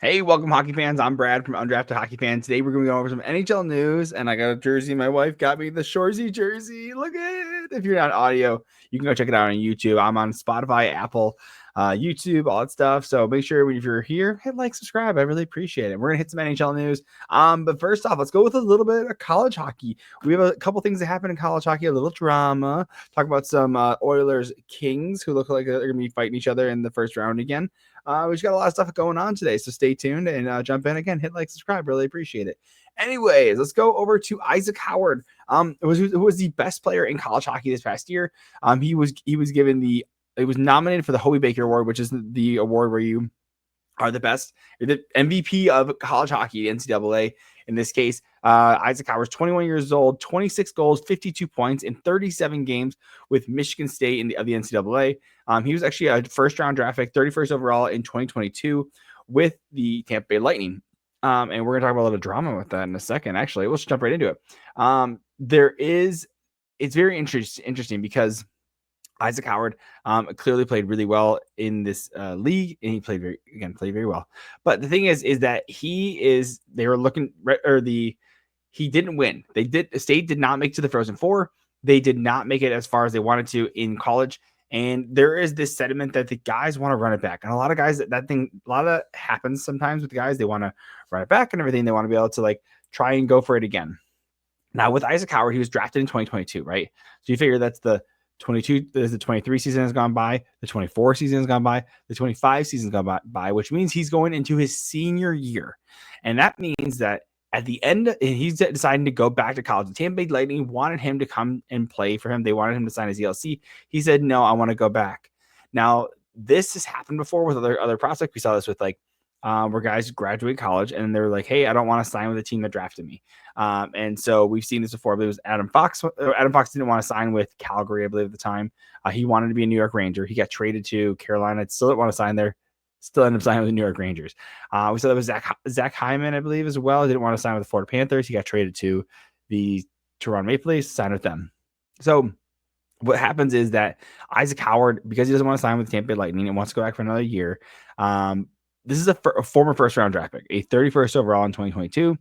Hey, welcome hockey fans. I'm Brad from Undrafted Hockey Fan. Today we're going to go over some NHL news, and I got a jersey. My wife got me the Shorzy jersey. Look at it. If you're not audio, you can go check it out on YouTube. I'm on Spotify, Apple, YouTube, all that stuff. So make sure if you're here, hit like, subscribe. I really appreciate it. We're going to hit some NHL news. But first off, let's go with a little bit of college hockey. We have a couple things that happen in college hockey, a little drama. Talk about some Oilers Kings who look like they're going to be fighting each other in the first round again. We just got a lot of stuff going on today, so stay tuned and jump in again. Hit like, subscribe, really appreciate it. Anyways, let's go over to Issac Howard. Who was the best player in college hockey this past year. He was nominated for the Hobey Baker Award, which is the award where you are the best, you're the MVP of college hockey, NCAA. In this case, Issac Howard's 21 years old, 26 goals, 52 points in 37 games with Michigan State in the NCAA. He was actually a first-round draft pick, 31st overall in 2022 with the Tampa Bay Lightning. And we're going to talk about a little drama with that in a second. Actually, let's jump right into it. It's very interesting because Issac Howard clearly played really well in this league, and he played very well. But the thing is that he didn't win. State did not make it to the Frozen Four. They did not make it as far as they wanted to in college. And there is this sentiment that the guys want to run it back. And a lot of guys, a lot of that happens sometimes with the guys. They want to run it back and everything. They want to be able to like try and go for it again. Now with Issac Howard, he was drafted in 2022, right? So you figure that's the 23 season has gone by, the 24 season has gone by, the 25 season has gone by, which means he's going into his senior year. And that means that at the end, he's deciding to go back to college. The Tampa Bay Lightning wanted him to come and play for him. They wanted him to sign his ELC. He said, no, I want to go back. Now, this has happened before with other prospects. We saw this with where guys graduate college and they're like, hey, I don't want to sign with a team that drafted me. And so we've seen this before. But it was Adam Fox. Adam Fox didn't want to sign with Calgary, I believe, at the time. He wanted to be a New York Ranger. He got traded to Carolina. Still didn't want to sign there. Still ended up signing with the New York Rangers. We saw that was Zach Hyman, I believe, as well. Didn't want to sign with the Florida Panthers. He got traded to the Toronto Maple Leafs, signed with them. So what happens is that Issac Howard, because he doesn't want to sign with the Tampa Bay Lightning and wants to go back for another year, this is a former first-round draft pick, a 31st overall in 2022.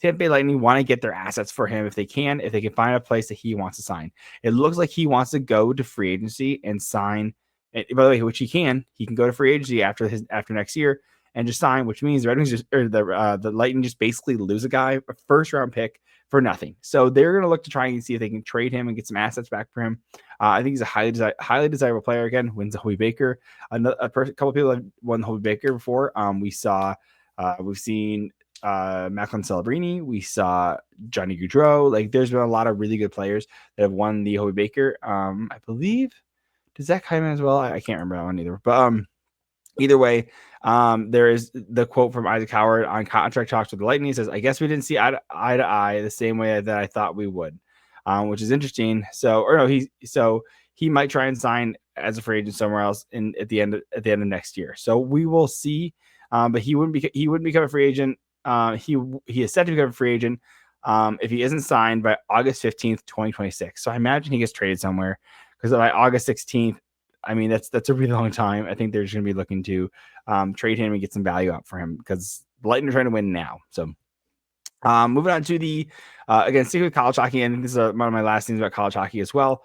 Tampa Bay Lightning want to get their assets for him if they can find a place that he wants to sign. It looks like he wants to go to free agency and sign. By the way, which he can go to free agency after next year and just sign, which means the Lightning just basically lose a guy, a first-round pick for nothing. So they're going to look to try and see if they can trade him and get some assets back for him. I think he's a highly desirable player. Again, wins the Hobey Baker. A couple of people have won the Hobey Baker before. We've seen Macklin Celebrini. We saw Johnny Gaudreau. Like, there's been a lot of really good players that have won the Hobey Baker. I believe, does Zach Hyman as well? I can't remember that one either. But either way, there is the quote from Issac Howard on contract talks with the Lightning. He says, I guess we didn't see eye to eye the same way that I thought we would, which is interesting. He might try and sign as a free agent somewhere else at the end of next year. So we will see. But he wouldn't become a free agent. He is set to become a free agent if he isn't signed by August 15th, 2026. So I imagine he gets traded somewhere, because by August 16th, I mean, that's a really long time. I think they're just going to be looking to trade him and get some value out for him, because the Lightning are trying to win now. So moving on to the, again, sticking with college hockey, and this is one of my last things about college hockey as well.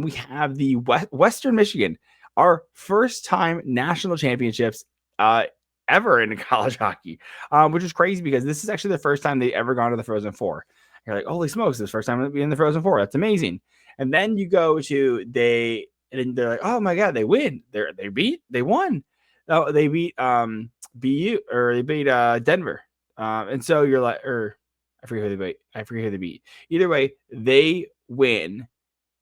We have the Western Michigan, our first time national championships ever in college hockey, which is crazy because this is actually the first time they ever gone to the Frozen Four. You're like, holy smokes, this is the first time to be in the Frozen Four. That's amazing. And then you go to and they're like, oh my God, they win. They won. Oh, they beat BU, or they beat Denver. And so you're like, I forget who they beat. Either way, they win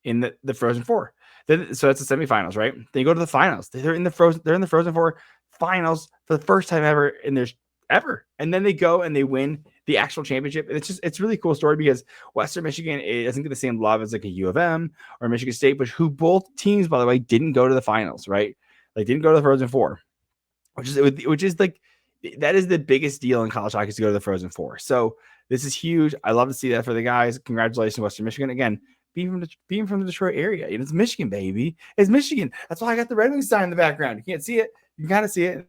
in the Frozen Four. So that's the semifinals, right? They go to the finals. They're in the Frozen Four finals for the first time ever in their ever. And then they go and they win the actual championship. And it's a really cool story, because Western Michigan doesn't get the same love as like a U of M or Michigan State, but who both teams, by the way, didn't go to the finals, right? Like, didn't go to the Frozen Four, which is like, that is the biggest deal in college hockey, is to go to the Frozen Four. So this is huge. I love to see that for the guys. Congratulations, Western Michigan. Again, being from the Detroit area. It's Michigan, baby. It's Michigan. That's why I got the Red Wings sign in the background. You can't see it. You can kind of see it.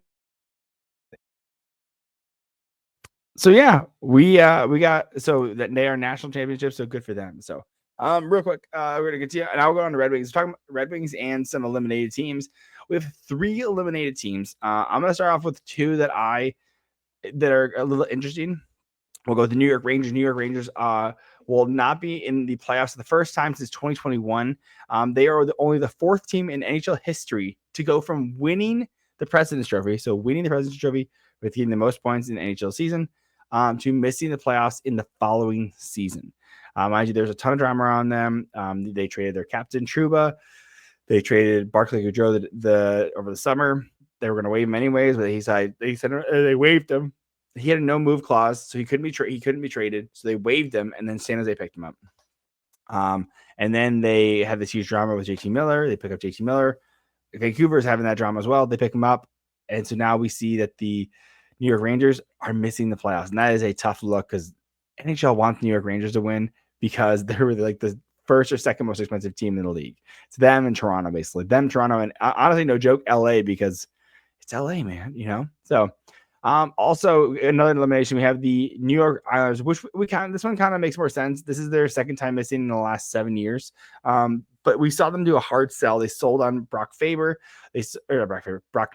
So yeah, we got so that they are national championships, so good for them. So real quick, we're gonna continue, and I'll go on to Red Wings. Talking about Red Wings and some eliminated teams. We have 3 eliminated teams. I'm gonna start off with 2 that are a little interesting. We'll go with the New York Rangers. New York Rangers will not be in the playoffs for the first time since 2021. They are only the 4th team in NHL history to go from winning the President's Trophy, so winning the President's Trophy with getting the most points in the NHL season, to missing the playoffs in the following season. Mind you, there's a ton of drama around them. They traded their captain, Trouba. They traded Barclay Goodrow over the summer. They were going to waive him anyways, but they waived him. He had a no move clause, so he couldn't be traded. So they waived him, and then San Jose picked him up. And then they had this huge drama with JT Miller. They pick up JT Miller. Vancouver's having that drama as well. They pick him up, and so now we see that the New York Rangers are missing the playoffs, and that is a tough look because NHL wants New York Rangers to win because they're really like the first or second most expensive team in the league. It's them and Toronto, basically. Them, Toronto, and honestly, no joke, LA, because it's LA, man, So also another elimination, we have the New York Islanders, which this one kind of makes more sense. This is their second time missing in the last 7 years. But we saw them do a hard sell. They sold on Brock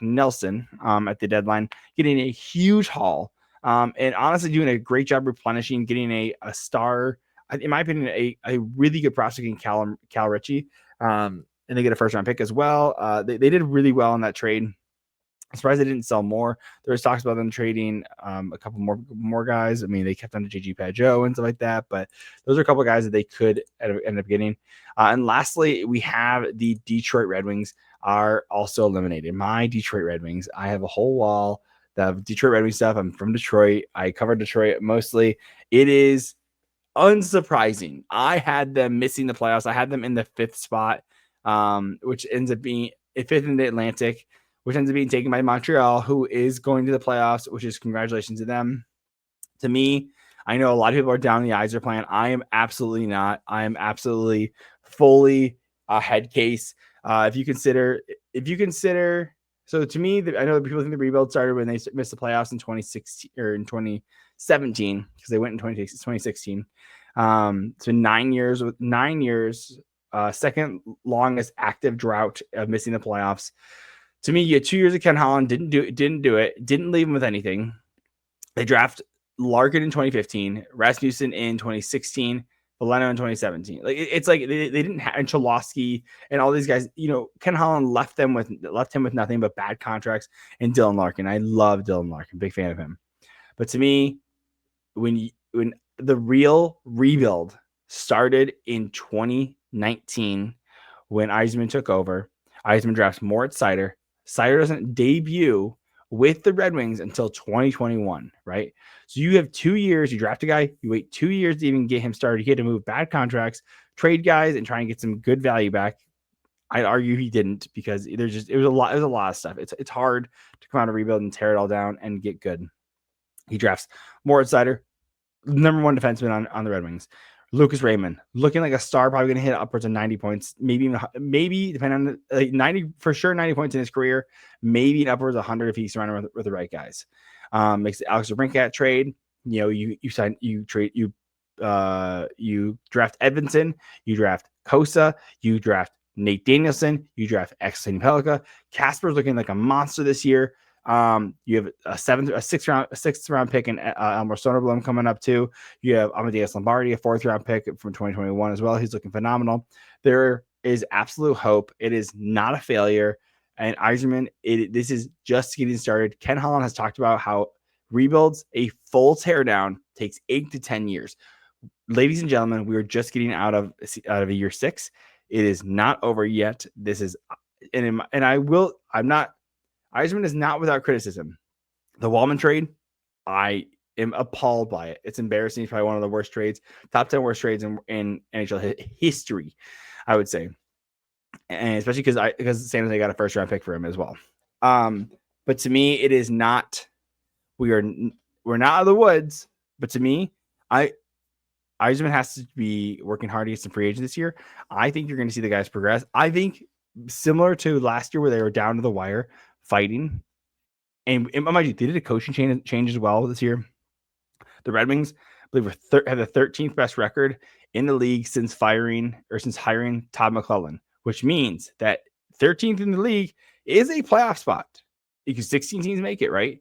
Nelson at the deadline, getting a huge haul. And honestly doing a great job replenishing, getting a star, in my opinion, a really good prospect in Cal Ritchie. And they get a first round pick as well. They did really well in that trade. I'm surprised they didn't sell more. There was talks about them trading a couple more guys. I mean, they kept on to JG Pageau and stuff like that, but those are a couple of guys that they could end up getting. And lastly, we have the Detroit Red Wings are also eliminated. My Detroit Red Wings, I have a whole wall of Detroit Red Wings stuff. I'm from Detroit. I cover Detroit mostly. It is unsurprising. I had them missing the playoffs. I had them in the 5th spot, which ends up being 5th in the Atlantic, which ends up being taken by Montreal, who is going to the playoffs, which is congratulations to them. To me, I know a lot of people are down the Yzer plan. I am absolutely not. I am absolutely fully a head case. If you consider, so to me, I know people think the rebuild started when they missed the playoffs in 2016 or in 2017 because they went in 2016. So 9 years, second longest active drought of missing the playoffs. To me, you had 2 years of Ken Holland, didn't do it, didn't leave him with anything. They draft Larkin in 2015, Rasmussen in 2016, Veleno in 2017. Like it's like they didn't have Cholowski and all these guys. Ken Holland left him with nothing but bad contracts. And Dylan Larkin, I love Dylan Larkin, big fan of him. But to me, when the real rebuild started in 2019, when Yzerman took over, Yzerman drafts Moritz Seider. Seider doesn't debut with the Red Wings until 2021, right? So you have 2 years. You draft a guy, you wait 2 years to even get him started. You had to move bad contracts, trade guys, and try and get some good value back. I'd argue he didn't because it was a lot of stuff. It's hard to come out of rebuild and tear it all down and get good. He drafts Moritz Seider, number 1 defenseman on the Red Wings. Lucas Raymond, looking like a star, probably going to hit upwards of 90 points, maybe depending on 90 for sure, 90 points in his career, maybe upwards of 100 if he's surrounded with the right guys. Makes the Alex DeBrincat trade. You draft Edmonton, you draft Kosa, you draft Nate Danielson, you draft Exley Pelika. Casper's looking like a monster this year. You have a sixth round pick in Elmer Soderblom coming up too. You have Amadeus Lombardi, a 4th round pick from 2021 as well. He's looking phenomenal. There is absolute hope. It is not a failure. And Yzerman, this is just getting started. Ken Holland has talked about how rebuilds, a full teardown, takes 8 to 10 years. Ladies and gentlemen, we are just getting out of a year 6. It is not over yet. This is, Yzerman is not without criticism. The Wallman trade, I am appalled by it. It's embarrassing. It's probably one of the worst trades, top 10 worst trades in NHL history, I would say. And especially because San Jose got a 1st round pick for him as well. But to me, it is not. We're not out of the woods. But to me, Yzerman has to be working hard to get some free agents this year. I think you're going to see the guys progress. I think similar to last year where they were down to the wire fighting. And mind you, they did a coaching change as well this year. The Red Wings, I believe, have the 13th best record in the league since hiring Todd McClellan, which means that 13th in the league is a playoff spot because 16 teams make it, right?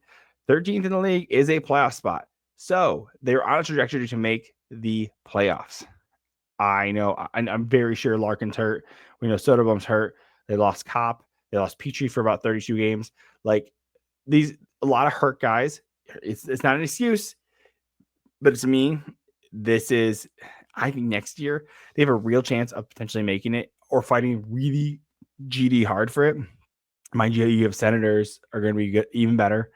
13th in the league is a playoff spot. So they're on a trajectory to make the playoffs. I know, and I'm very sure Larkin's hurt. We know Soderblom's hurt. They lost Kopp. They lost Petrie for about 32 games. Like a lot of hurt guys. It's not an excuse, but to me, I think next year they have a real chance of potentially making it or fighting really GD hard for it. Mind you, you have Senators are going to be good, even better.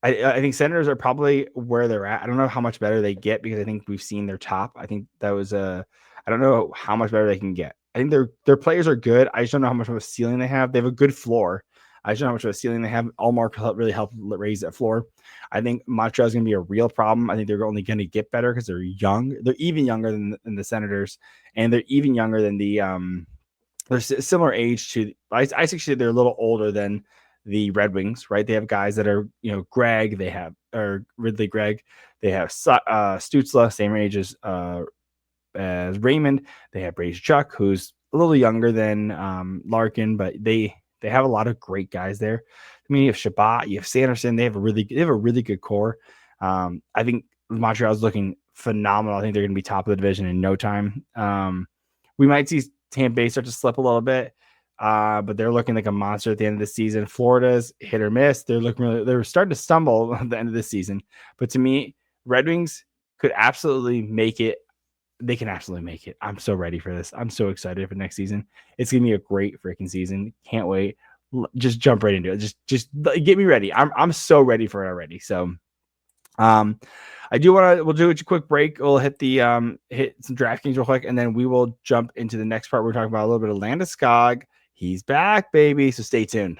I think Senators are probably where they're at. I don't know how much better they get because I think we've seen their top. I think that was I don't know how much better they can get. I think their players are good. I just don't know how much of a ceiling they have. They have a good floor. I just don't know how much of a ceiling they have. Allmark really helped raise that floor. I think Montreal is going to be a real problem. I think they're only going to get better because they're young. They're even younger than the Senators, and they're even younger than the they're similar age to. I actually they're a little older than the Red Wings, right? They have guys that are, Gregg, Ridley Gregg, they have Stützle, same age as Raymond. They have Brady Chuck, who's a little younger than Larkin, but they have a lot of great guys there. I mean, you have Shabbat, you have Sanderson. They have a really good core. I think Montreal's looking phenomenal. I think they're going to be top of the division in no time. We might see Tampa Bay start to slip a little bit. But they're looking like a monster at the end of the season. Florida's hit or miss. They're starting to stumble at the end of the season. But to me, Red Wings could absolutely make it. They can absolutely make it. I'm so ready for this. I'm so excited for next season. It's gonna be a great freaking season. Can't wait. Just jump right into it. Just get me ready. I'm so ready for it already. So, I do want to. We'll do a quick break. We'll hit hit some DraftKings real quick, and then we will jump into the next part. We're talking about a little bit of Landeskog. He's back, baby. So stay tuned.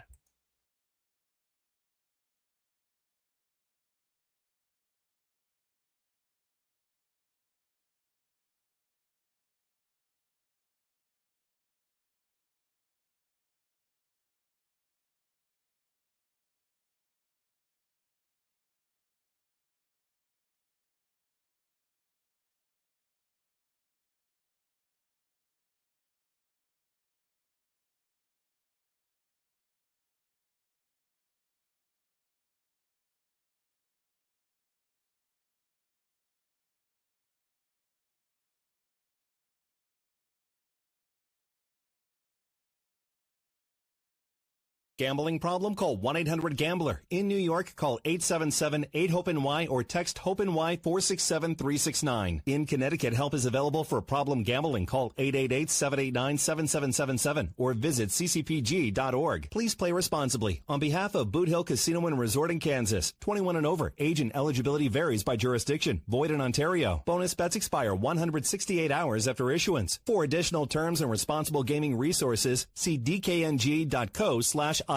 Gambling problem? Call 1-800-GAMBLER. In New York, call 877-8-HOPE-NY or text HOPE-NY 467-369. In Connecticut, help is available for problem gambling. Call 888-789-7777 or visit ccpg.org. Please play responsibly. On behalf of Boot Hill Casino and Resort in Kansas, 21 and over. Age and eligibility varies by jurisdiction. Void in Ontario. Bonus bets expire 168 hours after issuance. For additional terms and responsible gaming resources, see dkng.co/ice.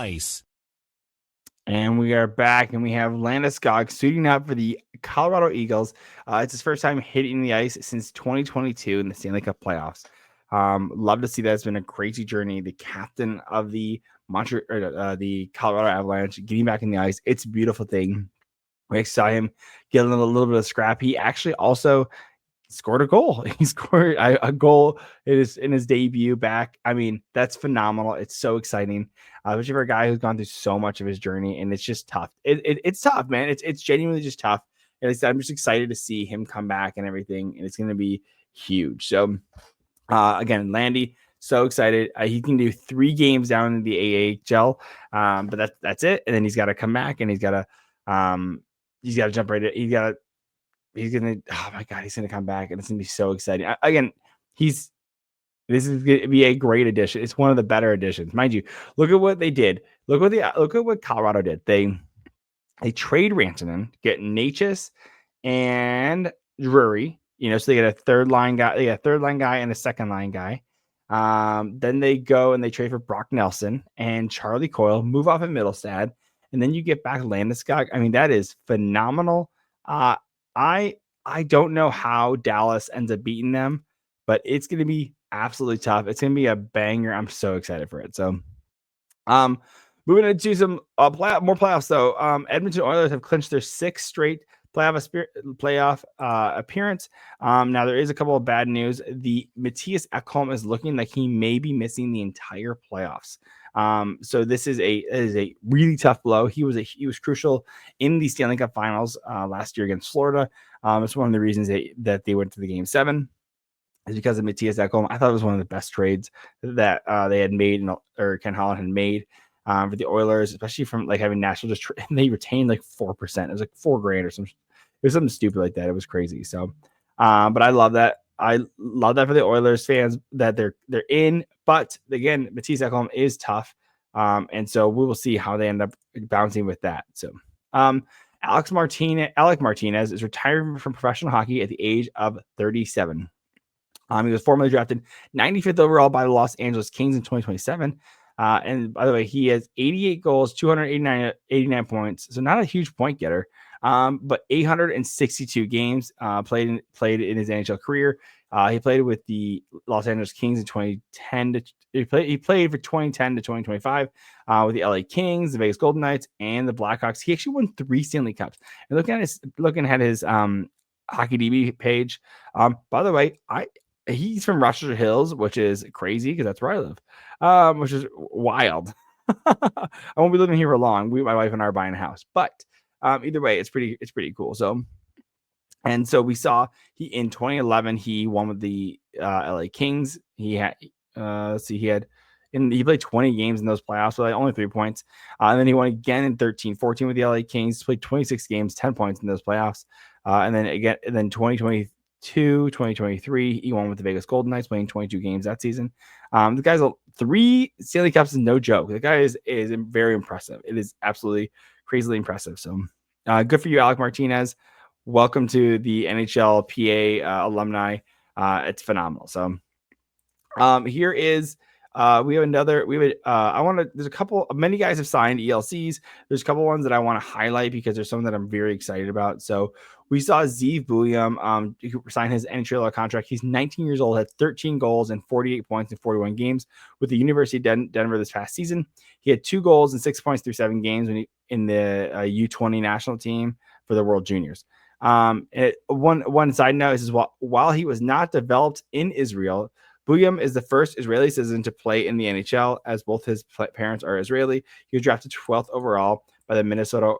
And we are back, and we have Landeskog suiting up for the Colorado Eagles. It's his first time hitting the ice since 2022 in the Stanley Cup playoffs. Love to see that. It's been a crazy journey. The captain of the Colorado Avalanche getting back in the ice. It's a beautiful thing. We saw him get a little bit of scrap. He actually also scored a goal. He scored a goal in his debut back. I mean, that's phenomenal. It's so exciting, especially for a guy who's gone through so much of his journey, and it's just tough. It's tough, man. It's genuinely just tough. And I'm just excited to see him come back and everything, and it's going to be huge. So, again, Landy, so excited. He can do 3 games down in the AHL, but that's it. And then he's got to come back, and he's got to jump right in. He's gonna, oh my God, he's gonna come back, and it's gonna be so exciting. This is gonna be a great addition. It's one of the better additions, mind you. Look at what they did. Look at what Colorado did. They trade Rantanen, get Natchez and Drury. So they get a third line guy. They get a third line guy and a second line guy. Then they go and they trade for Brock Nelson and Charlie Coyle. Move off at Middlestad, and then you get back Landeskog. I mean, that is phenomenal. I don't know how Dallas ends up beating them, but it's going to be absolutely tough. It's going to be a banger. I'm so excited for it. So, moving into some more playoffs though. Edmonton Oilers have clinched their 6th straight playoff appearance. Now there is a couple of bad news. The Mattias Ekholm is looking like he may be missing the entire playoffs. So this is a really tough blow. He was crucial in the Stanley Cup Finals last year against Florida. It's one of the reasons that they went to the Game 7 is because of Mattias Ekholm. I thought it was one of the best trades that they had made, or Ken Holland had made for the Oilers, especially from like having Nashville and they retained like 4%. It was like $4,000 or something. It was something stupid like that. It was crazy. So, but I love that. I love that for the Oilers fans that they're in. But again, Mattias Ekholm is tough, and so we will see how they end up bouncing with that. So, Alec Martinez is retiring from professional hockey at the age of 37. He was formerly drafted 95th overall by the Los Angeles Kings in 2027. And by the way, he has 88 goals, 89 points. So not a huge point getter, but 862 games played in his NHL career. He played with the Los Angeles Kings in 2010. He played for 2010 to 2025 with the LA Kings, the Vegas Golden Knights, and the Blackhawks. He actually won 3 Stanley Cups. And looking at his HockeyDB page. By the way, he's from Rochester Hills, which is crazy because that's where I live, which is wild. I won't be living here for long. My wife and I are buying a house, but either way, it's pretty cool. So, and so we saw in 2011 he won with the LA Kings. He had he played 20 games in those playoffs, so only 3 points. And then he won again in 13-14 with the LA Kings. Played 26 games, 10 points in those playoffs. And then 2023, he won with the Vegas Golden Knights, playing 22 games that season. The guy's 3 Stanley Cups is no joke. The guy is very impressive. It is absolutely crazily impressive. So good for you, Alec Martinez. Welcome to the NHL PA alumni. It's phenomenal. So here is there's a couple, many guys have signed ELCs. There's a couple ones that I want to highlight because there's some that I'm very excited about. So we saw Zeev Buium sign his NHL contract. He's 19 years old, had 13 goals and 48 points in 41 games with the University of Denver this past season. He had 2 goals and 6 points through 7 games in the U20 national team for the World Juniors. One side note is while he was not developed in Israel, Buium is the first Israeli citizen to play in the NHL, as both his parents are Israeli. He was drafted 12th overall by the Minnesota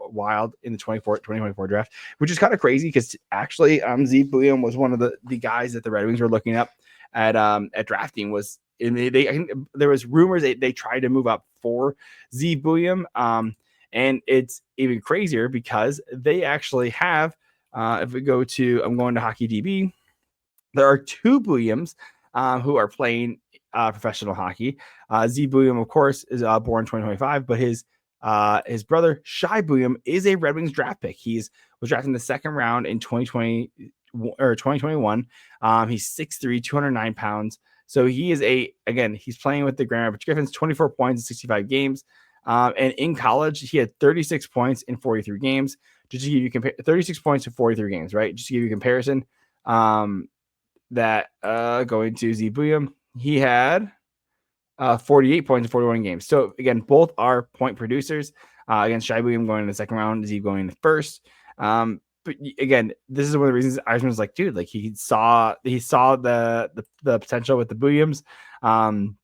Wild in the 2024 draft, which is kind of crazy because actually Zeev Buium was one of the guys that the Red Wings were looking up at drafting. There was rumors they tried to move up for Zeev Buium, and it's even crazier because they actually have if we go to I'm going to HockeyDB. There are 2 Buiums who are playing professional hockey. Zeev Buium, of course, is born in 2025, but his brother Shai Buium is a Red Wings draft pick. Was drafted in the 2nd round in 2020 or 2021. He's 6'3", 209 pounds. So he is he's playing with the Grand Rapids Griffins, 24 points in 65 games. And in college, he had 36 points in 43 games. Just to give you 36 points in 43 games, right? Just to give you a comparison. That going to Zeev Buium, he had 48 points in 41 games. So again, both are point producers. Against Shai Buium going in the 2nd round, Zeev going in the 1st. But again, this is one of the reasons Eisman was like, dude, like he saw the potential with the Buiums. And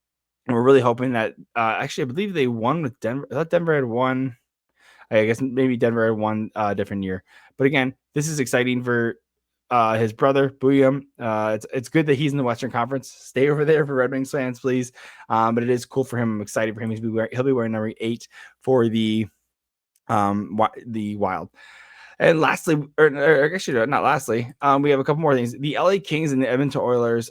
we're really hoping that actually I believe they won with Denver. I thought Denver had won. I guess maybe Denver had won a different year. But again, this is exciting for his brother Buium. It's good that he's in the Western Conference. Stay over there for Red Wings fans, please. But it is cool for him. I'm excited for him. He'll be wearing number 8 for the Wild. And lastly, or actually not lastly, we have a couple more things. The LA Kings and the Edmonton Oilers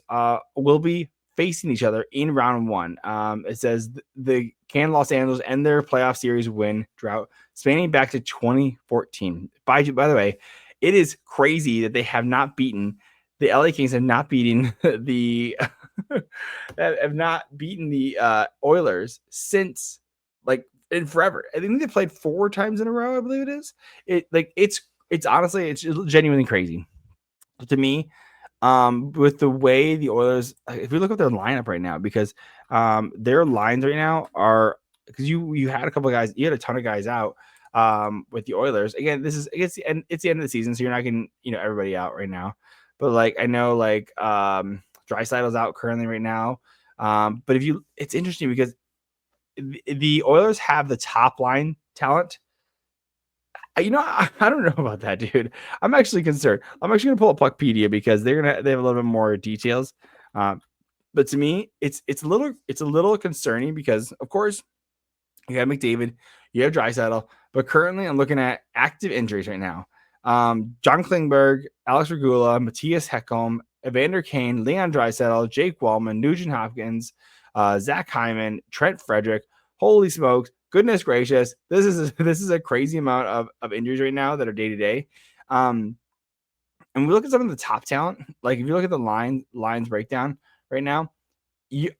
will be facing each other in round 1. It says the Can Los Angeles end their playoff series win drought spanning back to 2014. By the way, it is crazy that they have not beaten the LA Kings have not beaten the Oilers since in forever. I think they played 4 times in a row. I believe it is. It's honestly it's genuinely crazy to me. With the way the Oilers, if we look at their lineup right now, because their lines right now are because you had a couple of guys, you had a ton of guys out. with the Oilers. Again, it's the end of the season, so you're not getting everybody out right now. But like I know like Draisaitl's out currently right now. But it's interesting because the Oilers have the top line talent. I don't know about that, dude. I'm actually concerned. I'm actually gonna pull up Puckpedia because they have a little bit more details. But to me, it's a little concerning because of course you have McDavid, you have Draisaitl, but currently I'm looking at active injuries right now. John Klingberg, Alex Regula, Mattias Ekholm, Evander Kane, Leon Draisaitl, Jake Wallman, Nugent Hopkins, Zach Hyman, Trent Frederick. Holy smokes! Goodness gracious, this is a crazy amount of injuries right now that are day to day. And we look at some of the top talent. Like if you look at the lines breakdown right now,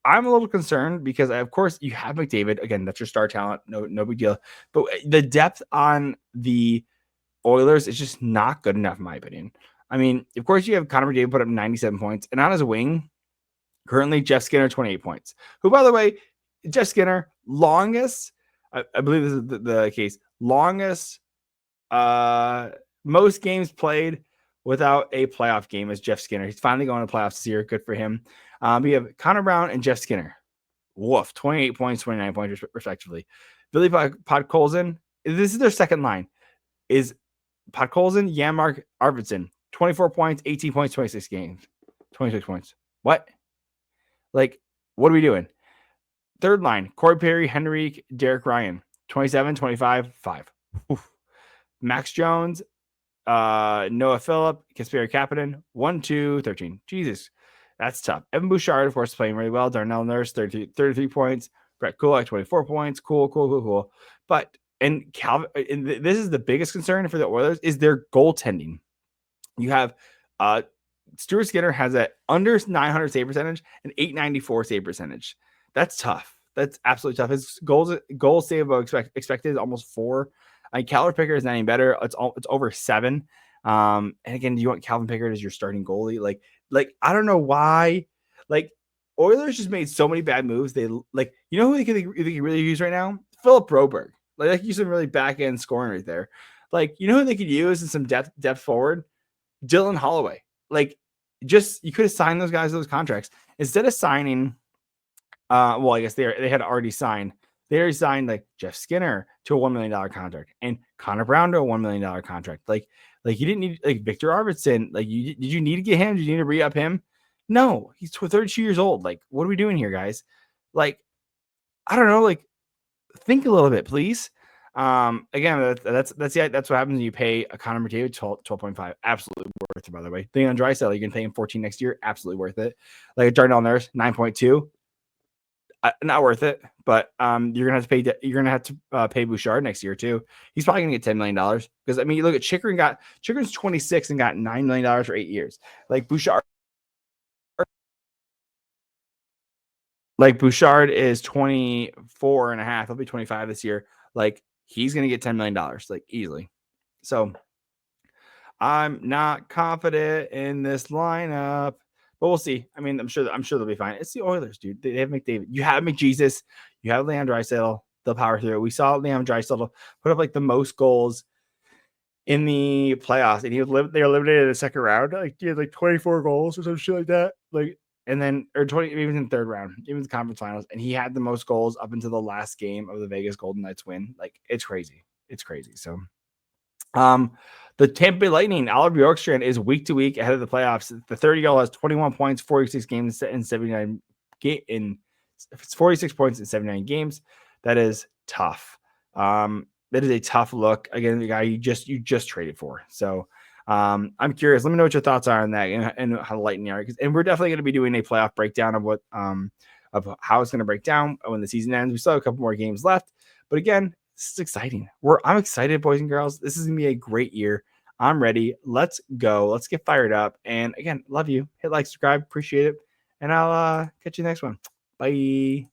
I'm a little concerned because of course you have McDavid again. That's your star talent. No big deal. But the depth on the Oilers is just not good enough, in my opinion. I mean, of course you have Connor McDavid put up 97 points, and on his wing, currently Jeff Skinner 28 points. Who, by the way, Jeff Skinner longest. I believe this is the case. Longest, most games played without a playoff game is Jeff Skinner. He's finally going to playoffs this year. Good for him. We have Connor Brown and Jeff Skinner. Woof, 28 points, 29 points, respectively. Billy Podkolzin, this is their second line. Is Podkolzin, Janmark, Arvidsson. 24 points, 18 points, 26 games. 26 points. What? Like, what are we doing? Third line, Corey Perry, Henrique, Derek Ryan. 27, 25, 5. Oof. Max Jones, Noah Phillip, Kasperi Kapanen, 1, 2, 13. Jesus, that's tough. Evan Bouchard, of course, playing really well. Darnell Nurse, 33 points. Brett Kulak, 24 points. Cool. But, and Calvin, and this is the biggest concern for the Oilers, is their goaltending. You have Stuart Skinner has an under 900 save percentage and 894 save percentage. That's tough. That's absolutely tough. His goal save expected is almost 4. Calvin Pickard is not any better. It's over 7. And again, do you want Calvin Pickard as your starting goalie? Like I don't know why. Like Oilers just made so many bad moves. They who they could really use right now? Philip Broberg. Like use some really back end scoring right there. Like who they could use in some depth forward? Dylan Holloway. Like you could have signed those guys those contracts instead of signing. Well, I guess they had already signed. They already signed like Jeff Skinner to a $1 million contract and Connor Brown to a $1 million contract. Like you didn't need like Victor Arvidsson. Like did you need to get him? Did you need to re-up him? No, he's 32 years old. Like, what are we doing here, guys? Like, I don't know. Like, think a little bit, please. Again, that's what happens when you pay a Connor McDavid 12.5. Absolutely worth it, by the way. Leon Draisaitl, you can pay him 14 next year. Absolutely worth it. Like a Darnell Nurse, 9.2. Not worth it, but you're gonna have to pay Bouchard next year too. He's probably gonna get $10 million because I mean, you look at Chikrin's 26 and got $9 million for 8 years. Like Bouchard is 24 and a half. He'll be 25 this year. Like he's gonna get $10 million like easily. So I'm not confident in this lineup. But we'll see. I mean, I'm sure they'll be fine. It's the Oilers, dude. They have McDavid. You have McJesus. You have Leon Draisaitl. They'll power through it. We saw Leon Draisaitl put up like the most goals in the playoffs, and they were eliminated in the second round. Like he had like 24 goals or some shit like that. Like and then or 20 even in the third round, even the conference finals, and he had the most goals up until the last game of the Vegas Golden Knights win. Like it's crazy. It's crazy. So, the Tampa Bay Lightning, Alec Bjorkstrand is week to week ahead of the playoffs. The 30-year-old has 21 points, 46 games in 79 it's 46 points in 79 games. That is tough. That is a tough look. Again, the guy you just traded for. So I'm curious. Let me know what your thoughts are on that and how the Lightning are. And we're definitely going to be doing a playoff breakdown of what of how it's going to break down when the season ends. We still have a couple more games left, but again, this is exciting. I'm excited, boys and girls. This is going to be a great year. I'm ready. Let's go. Let's get fired up. And again, love you. Hit like, subscribe. Appreciate it. And I'll catch you next one. Bye.